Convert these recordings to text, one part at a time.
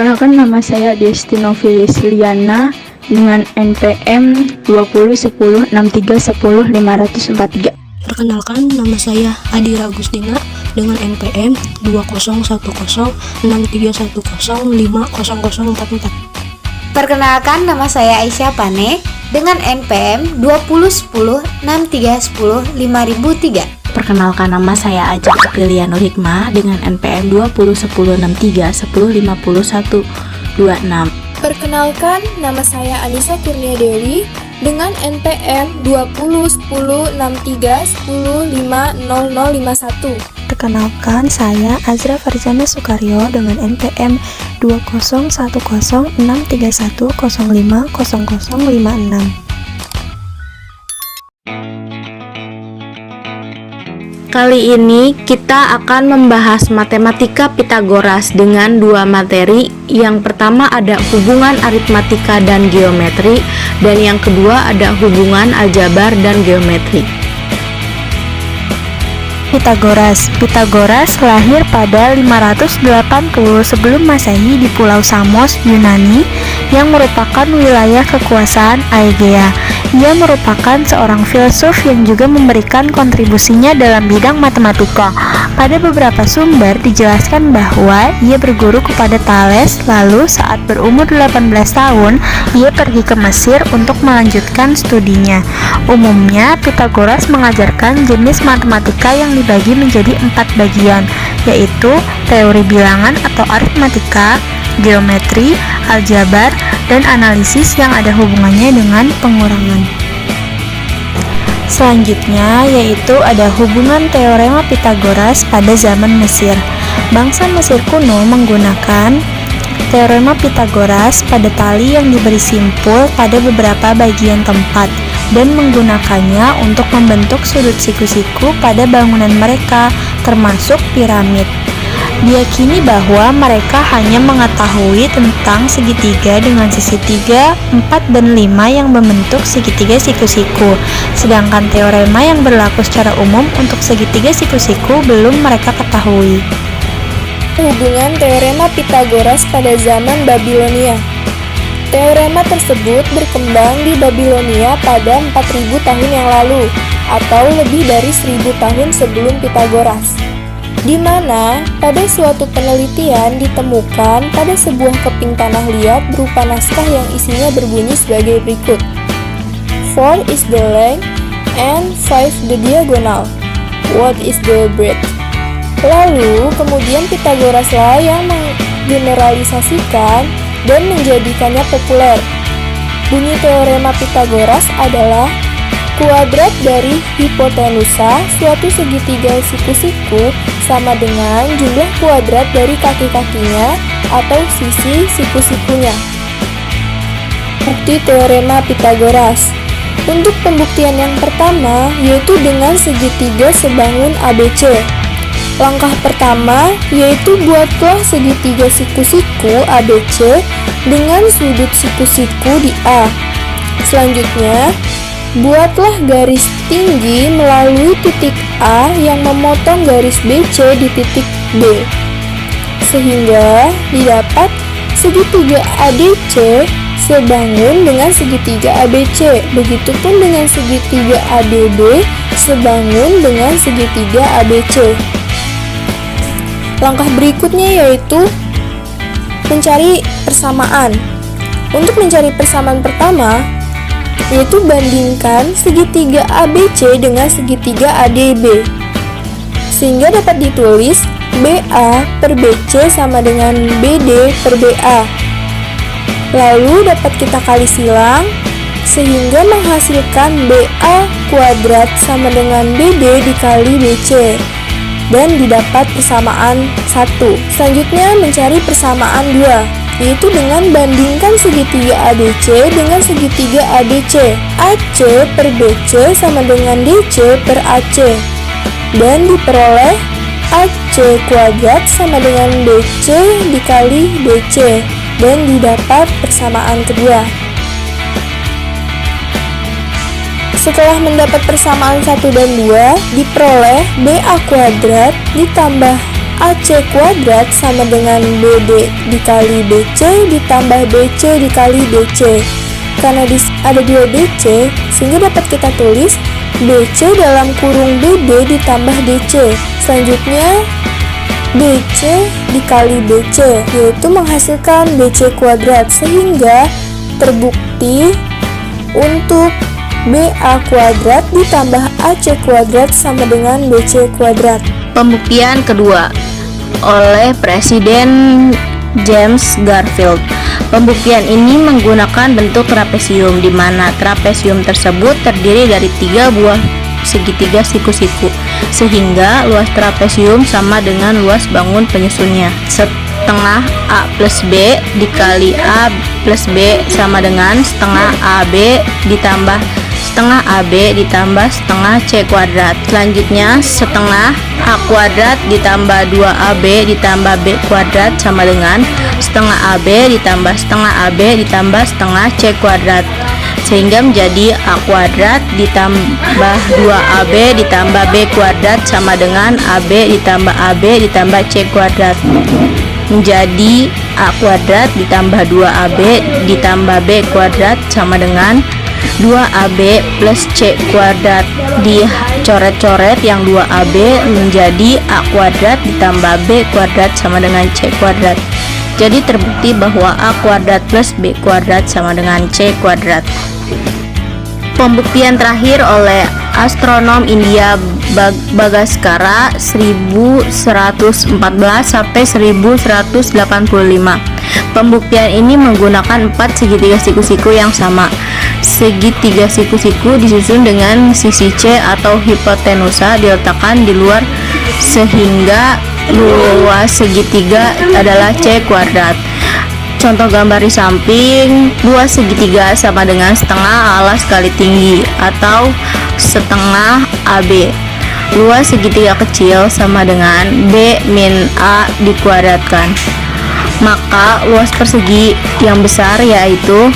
Perkenalkan, nama saya Desti Novilis Liana dengan NPM 201063100543. Perkenalkan, nama saya Adira Agustina dengan NPM 201063105044. Perkenalkan, nama saya Aisyah Pane dengan NPM 201063105003. Perkenalkan, nama saya Ajeng Aprilia Nur Hikmah dengan NPM 201063105126. Perkenalkan, nama saya Anissa Kurnia Dewi dengan NPM 20106310500051. Perkenalkan, saya Azra Farzana Sukaryo dengan NPM 20106310500056. Kali ini kita akan membahas matematika Pitagoras dengan dua materi. Yang pertama ada hubungan aritmatika dan geometri, dan yang kedua ada hubungan aljabar dan geometri. Pitagoras lahir pada 580 sebelum Masehi di Pulau Samos, Yunani, yang merupakan wilayah kekuasaan Aegea. Ia merupakan seorang filsuf yang juga memberikan kontribusinya dalam bidang matematika. Pada beberapa sumber dijelaskan bahwa ia berguru kepada Thales, lalu saat berumur 18 tahun, ia pergi ke Mesir untuk melanjutkan studinya. Umumnya, Pitagoras mengajarkan jenis matematika yang dibagi menjadi 4 bagian, yaitu teori bilangan atau aritmatika, geometri, aljabar, dan analisis yang ada hubungannya dengan pengurangan. Selanjutnya yaitu ada hubungan teorema Pitagoras pada zaman Mesir. Bangsa Mesir kuno menggunakan teorema Pitagoras pada tali yang diberi simpul pada beberapa bagian tempat dan menggunakannya untuk membentuk sudut siku-siku pada bangunan mereka, termasuk piramid. Diyakini bahwa mereka hanya mengetahui tentang segitiga dengan sisi 3, 4, dan 5 yang membentuk segitiga siku-siku, sedangkan teorema yang berlaku secara umum untuk segitiga siku-siku belum mereka ketahui. Hubungan teorema Pitagoras pada zaman Babilonia. Teorema tersebut berkembang di Babilonia pada 4000 tahun yang lalu, atau lebih dari 1000 tahun sebelum Pitagoras, di mana pada suatu penelitian ditemukan pada sebuah keping tanah liat berupa naskah yang isinya berbunyi sebagai berikut: 4 is the length and 5 the diagonal. What is the breadth? Lalu kemudian Pitagoraslah yang menggeneralisasikan dan menjadikannya populer. Bunyi teorema Pitagoras adalah kuadrat dari hipotenusa suatu segitiga siku-siku sama dengan jumlah kuadrat dari kaki-kakinya atau sisi siku-sikunya. Bukti teorema Pitagoras. Untuk pembuktian yang pertama yaitu dengan segitiga sebangun ABC. Langkah pertama yaitu buatlah segitiga siku-siku ABC dengan sudut siku-siku di A. Selanjutnya, buatlah garis tinggi melalui titik A yang memotong garis BC di titik B, sehingga didapat segitiga ADC sebangun dengan segitiga ABC. Begitupun dengan segitiga ADB sebangun dengan segitiga ABC. Langkah berikutnya yaitu mencari persamaan. Untuk mencari persamaan pertama, yaitu bandingkan segitiga ABC dengan segitiga ADB, sehingga dapat ditulis BA per BC sama dengan BD per BA. Lalu dapat kita kali silang, sehingga menghasilkan BA kuadrat sama dengan BD dikali BC, dan didapat persamaan 1. Selanjutnya mencari persamaan 2, yaitu dengan bandingkan segitiga ABC dengan segitiga ADC. AC per BC sama dengan DC per AC, dan diperoleh AC kuadrat sama dengan BC dikali BC, dan didapat persamaan kedua. Setelah mendapat persamaan 1 dan 2, diperoleh BA kuadrat ditambah AC kuadrat sama dengan BD dikali BC ditambah BC dikali DC. Karena ada 2 BC, sehingga dapat kita tulis BC dalam kurung BD ditambah DC. Selanjutnya BC dikali BC, yaitu menghasilkan BC kuadrat, sehingga terbukti untuk BA kuadrat ditambah AC kuadrat sama dengan BC kuadrat. Pembuktian kedua oleh Presiden James Garfield. Pembuktian ini menggunakan bentuk trapesium, di mana trapesium tersebut terdiri dari 3 buah segitiga siku-siku, sehingga luas trapesium sama dengan luas bangun penyusunnya. Setengah A plus B dikali A plus B sama dengan setengah AB ditambah setengah AB ditambah setengah C kuadrat. Selanjutnya setengah A kuadrat ditambah 2AB ditambah B kuadrat sama dengan setengah AB ditambah setengah AB ditambah setengah C kuadrat, sehingga menjadi A kuadrat ditambah 2AB ditambah B kuadrat sama dengan AB ditambah AB ditambah C kuadrat, menjadi A kuadrat ditambah 2AB ditambah B kuadrat sama dengan 2AB plus C kuadrat. Dicoret-coret yang 2AB menjadi A kuadrat ditambah B kuadrat sama dengan C kuadrat. Jadi terbukti bahwa A kuadrat plus B kuadrat sama dengan C kuadrat. Pembuktian terakhir oleh astronom India Bagaskara 1114 sampai 1185. Pembuktian ini menggunakan 4 segitiga siku-siku yang sama. Segitiga siku-siku disusun dengan sisi C atau hipotenusa diletakkan di luar, sehingga luas segitiga adalah C kuadrat. Contoh gambar di samping, luas segitiga sama dengan setengah alas kali tinggi atau setengah AB. Luas segitiga kecil sama dengan B min A dikuadratkan. Maka luas persegi yang besar yaitu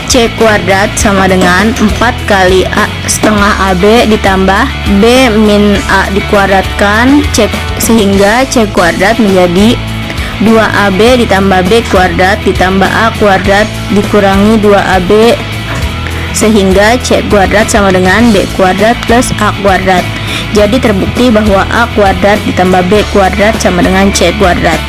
C kuadrat sama dengan 4 kali A setengah AB ditambah B min A dikuadratkan C, sehingga C kuadrat menjadi 2AB ditambah B kuadrat ditambah A kuadrat dikurangi 2AB, sehingga C kuadrat sama dengan B kuadrat plus A kuadrat. Jadi terbukti bahwa A kuadrat ditambah B kuadrat sama dengan C kuadrat.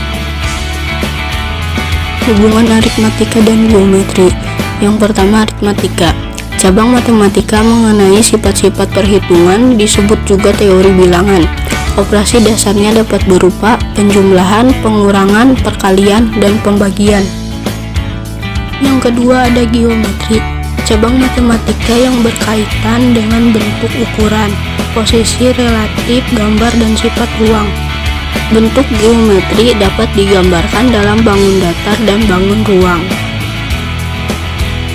Hubungan aritmatika dan geometri. Yang pertama, aritmatika. Cabang matematika mengenai sifat-sifat perhitungan, disebut juga teori bilangan. Operasi dasarnya dapat berupa penjumlahan, pengurangan, perkalian, dan pembagian. Yang kedua ada geometri. Cabang matematika yang berkaitan dengan bentuk ukuran, posisi relatif, gambar, dan sifat ruang. Bentuk geometri dapat digambarkan dalam bangun datar dan bangun ruang.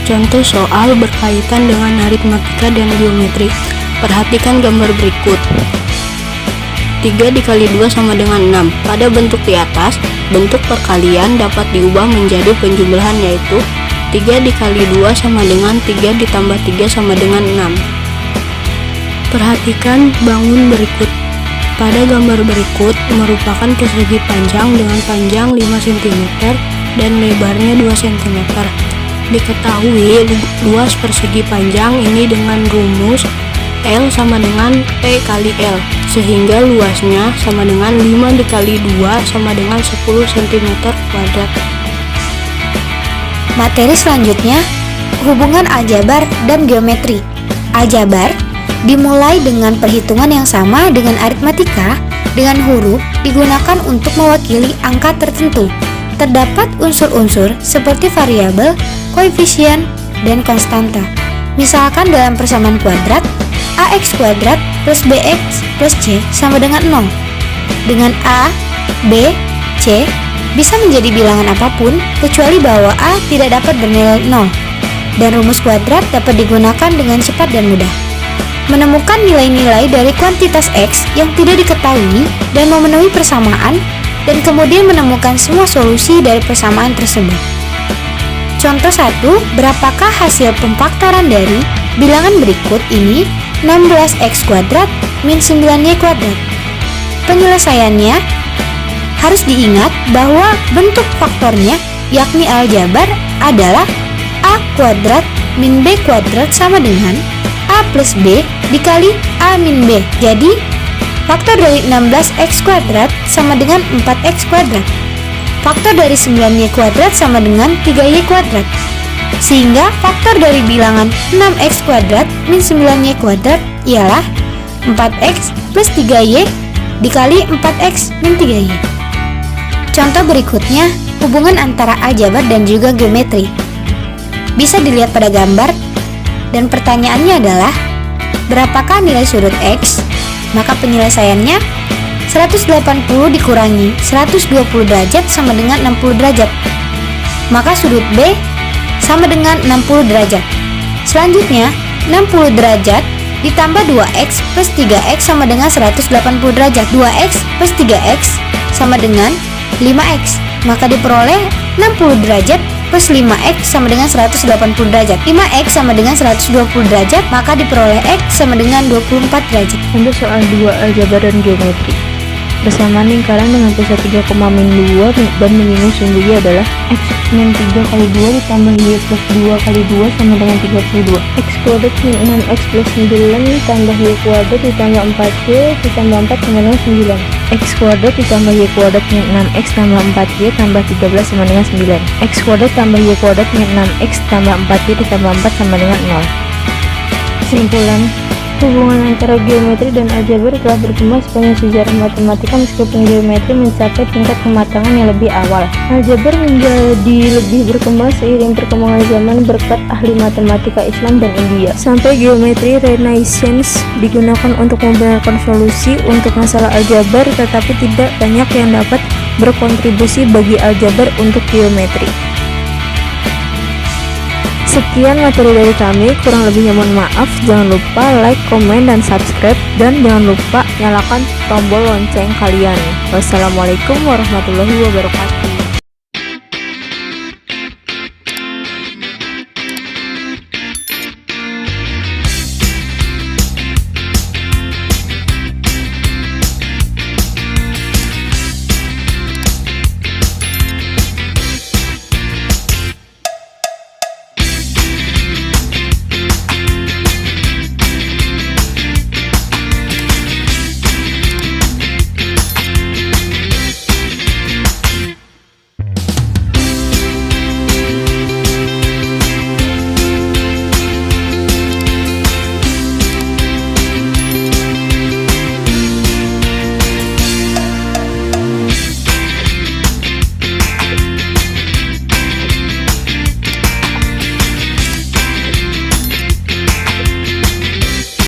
Contoh soal berkaitan dengan aritmatika dan geometri. Perhatikan gambar berikut. 3 dikali 2 sama dengan 6. Pada bentuk di atas, bentuk perkalian dapat diubah menjadi penjumlahan, yaitu 3 dikali 2 sama dengan 3 ditambah 3 sama dengan 6. Perhatikan bangun berikut. Pada gambar berikut merupakan persegi panjang dengan panjang 5 cm dan lebarnya 2 cm. Diketahui luas persegi panjang ini dengan rumus L sama dengan P kali L, sehingga luasnya sama dengan 5 dikali 2 sama dengan 10 cm kuadrat. Materi selanjutnya, hubungan aljabar dan geometri. Aljabar dimulai dengan perhitungan yang sama dengan aritmatika, dengan huruf digunakan untuk mewakili angka tertentu. Terdapat unsur-unsur seperti variabel, koefisien, dan konstanta. Misalkan dalam persamaan kuadrat, AX kuadrat plus BX plus C sama dengan 0. Dengan A, B, C bisa menjadi bilangan apapun kecuali bahwa A tidak dapat bernilai 0. Dan rumus kuadrat dapat digunakan dengan cepat dan mudah. Menemukan nilai-nilai dari kuantitas X yang tidak diketahui dan memenuhi persamaan, dan kemudian menemukan semua solusi dari persamaan tersebut. Contoh 1, berapakah hasil pemfaktoran dari bilangan berikut ini? 16x kuadrat min 9y kuadrat. Penyelesaiannya, Harus diingat bahwa bentuk faktornya, yakni aljabar, adalah A kuadrat min B kuadrat sama dengan A plus B dikali A min B. Jadi, faktor dari 16x kuadrat sama dengan 4x kuadrat. Faktor dari 9y kuadrat sama dengan 3y kuadrat. Sehingga faktor dari bilangan 6x kuadrat min 9y kuadrat ialah 4x plus 3y dikali 4x min 3y. Contoh berikutnya, hubungan antara aljabar dan juga geometri. Bisa dilihat pada gambar, dan pertanyaannya adalah, berapakah nilai sudut X? Maka penyelesaiannya 180 dikurangi 120 derajat sama dengan 60 derajat. Maka sudut B sama dengan 60 derajat. Selanjutnya, 60 derajat ditambah 2x plus 3x sama dengan 180 derajat. 2x plus 3x sama dengan 5x. Maka diperoleh 60 derajat plus 5x sama dengan 180 derajat. 5x sama dengan 120 derajat, maka diperoleh x sama dengan 24 derajat. Untuk soal 2 aljabar dan geometri. Bersamaan lingkaran dengan pusat 3, min 2 dan minus sumbernya adalah x min 3 kali 2 ditambah y plus 2 kali 2 sama dengan 32. X kuadrat min 6x plus 9 tambah y kuadrat ditambah 4y ditambah 4 sama dengan 9. X kuadrat ditambah y kuadrat min 6x tambah 4y tambah 13 sama dengan 9. X kuadrat tambah y kuadrat min 6x tambah 4y ditambah 4 sama dengan 0. Kesimpulan, hubungan antara geometri dan aljabar telah berkembang sepanjang sejarah matematika meskipun geometri mencapai tingkat kematangan yang lebih awal. Aljabar menjadi lebih berkembang seiring perkembangan zaman berkat ahli matematika Islam dan India. Sampai geometri Renaissance digunakan untuk membenarkan solusi untuk masalah aljabar, tetapi tidak banyak yang dapat berkontribusi bagi aljabar untuk geometri. Sekian materi dari kami, kurang lebihnya mohon maaf. Jangan lupa like, komen, dan subscribe, dan jangan lupa nyalakan tombol lonceng kalian. Wassalamualaikum warahmatullahi wabarakatuh.